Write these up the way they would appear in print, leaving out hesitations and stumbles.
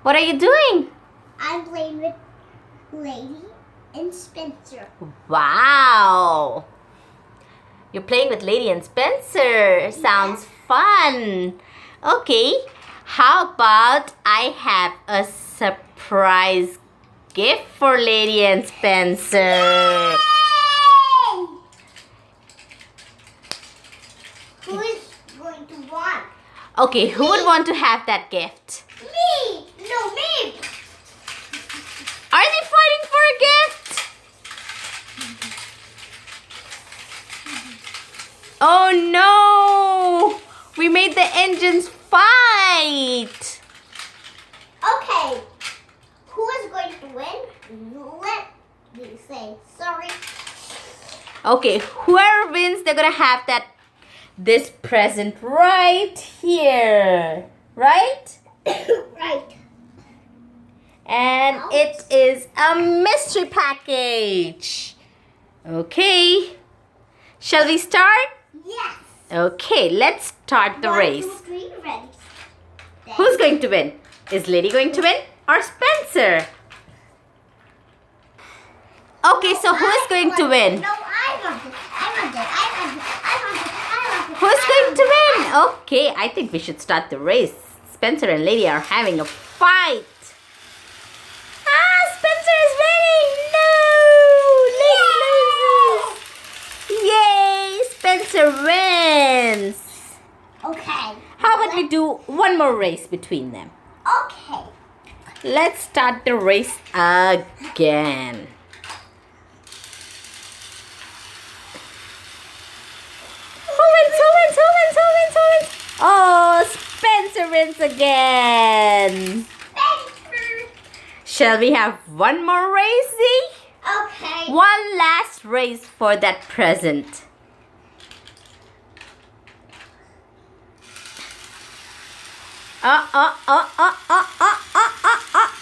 What are you doing? I'm playing with Lady and Spencer. Wow. You're playing with Lady and Spencer. Sounds fun. Okay. How about I have a surprise gift for Lady and Spencer? Yay! Who is going to want? Okay, who would want to have that gift? Me! No, me! Are they fighting for a gift? Oh no! We made the engines fight! Okay. Who is going to win? Let me say sorry. Okay, whoever wins, they're gonna have this present right here. Right? Right. And it is a mystery package. Okay. Shall we start? Yes. Okay, let's start the 1, race. 2, 3, ready. Who's going to win? Is Lady going to win or Spencer? Okay, so who is going to win? No, I want it. I want it. I want it. I want it. I want it. Who's going to win? Okay, I think we should start the race. Spencer and Lady are having a fight. Ah, Spencer is winning. No, Lady loses. Yay, Spencer wins. Okay. How about we do one more race between them? Okay. Let's start the race again. Who wins? Who wins? Who wins? Who wins? Who wins? Oh, Spencer wins again. Spencer. Shall we have one more race, Z? Okay. One last race for that present.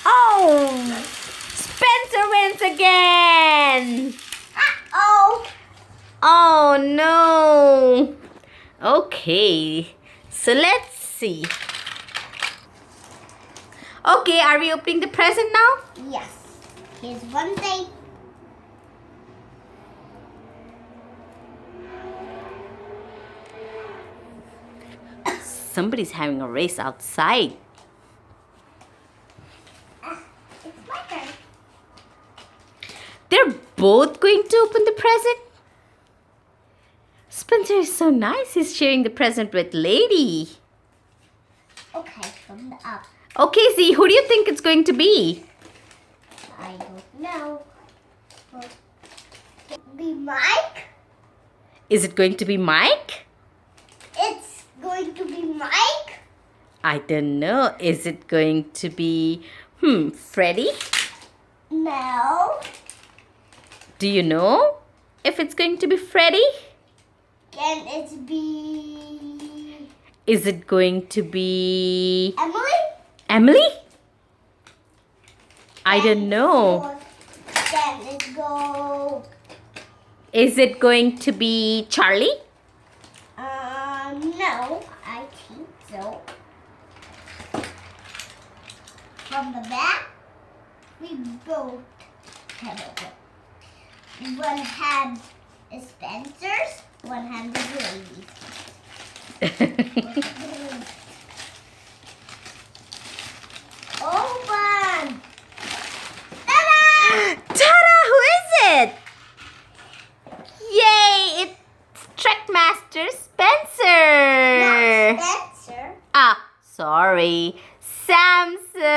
Oh. Spencer wins again. Oh. Oh no. Okay. So let's see. Okay, are we opening the present now? Yes. Here's one thing. Somebody's having a race outside. It's my turn. They're both going to open the present. Spencer is so nice. He's sharing the present with Lady. Okay, from the up. Okay, Z, who do you think it's going to be? I don't know. Be Mike? Is it going to be Mike? It's going to be Mike? I don't know. Is it going to be, Freddie? No. Do you know if it's going to be Freddie? Can it be Is it going to be Emily? Emily? I don't know. Can it go? Is it going to be Charlie? No, I think so. From the back, we both have open. One hand is Spencer's, one hand is Lady's. Open! Ta-da! Ta-da! Who is it? Yay! It's Trackmaster Spencer! Not Spencer. Ah, sorry. Samson!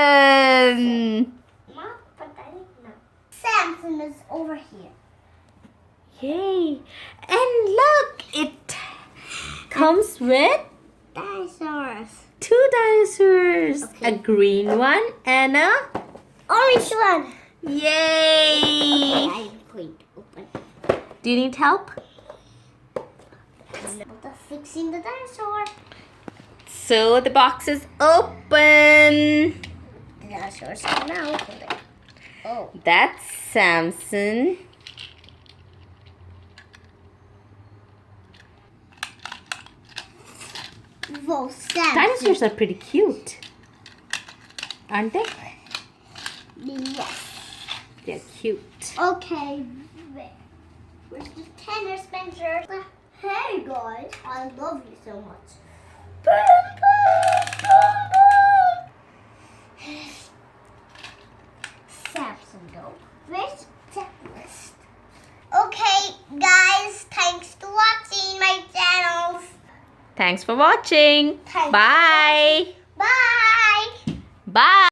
Not, but I didn't know. Samson is over here. Yay! And look! It comes with Dinosaurs. 2 dinosaurs. Okay. A green one and a... Orange one. Yay! I'm going to open. Do you need help? Fixing the dinosaur. So the box is open. The dinosaurs are now open. Oh. That's Samson. Whoa, Samson. Dinosaurs are pretty cute. Aren't they? Yes. They're cute. Okay. Where's the tenor, Spencer? Hey guys, I love you so much. Samson go. Where's checklist? Okay, guys, thanks for watching my channels. Thanks for watching. Thanks. Bye. Bye. Bye.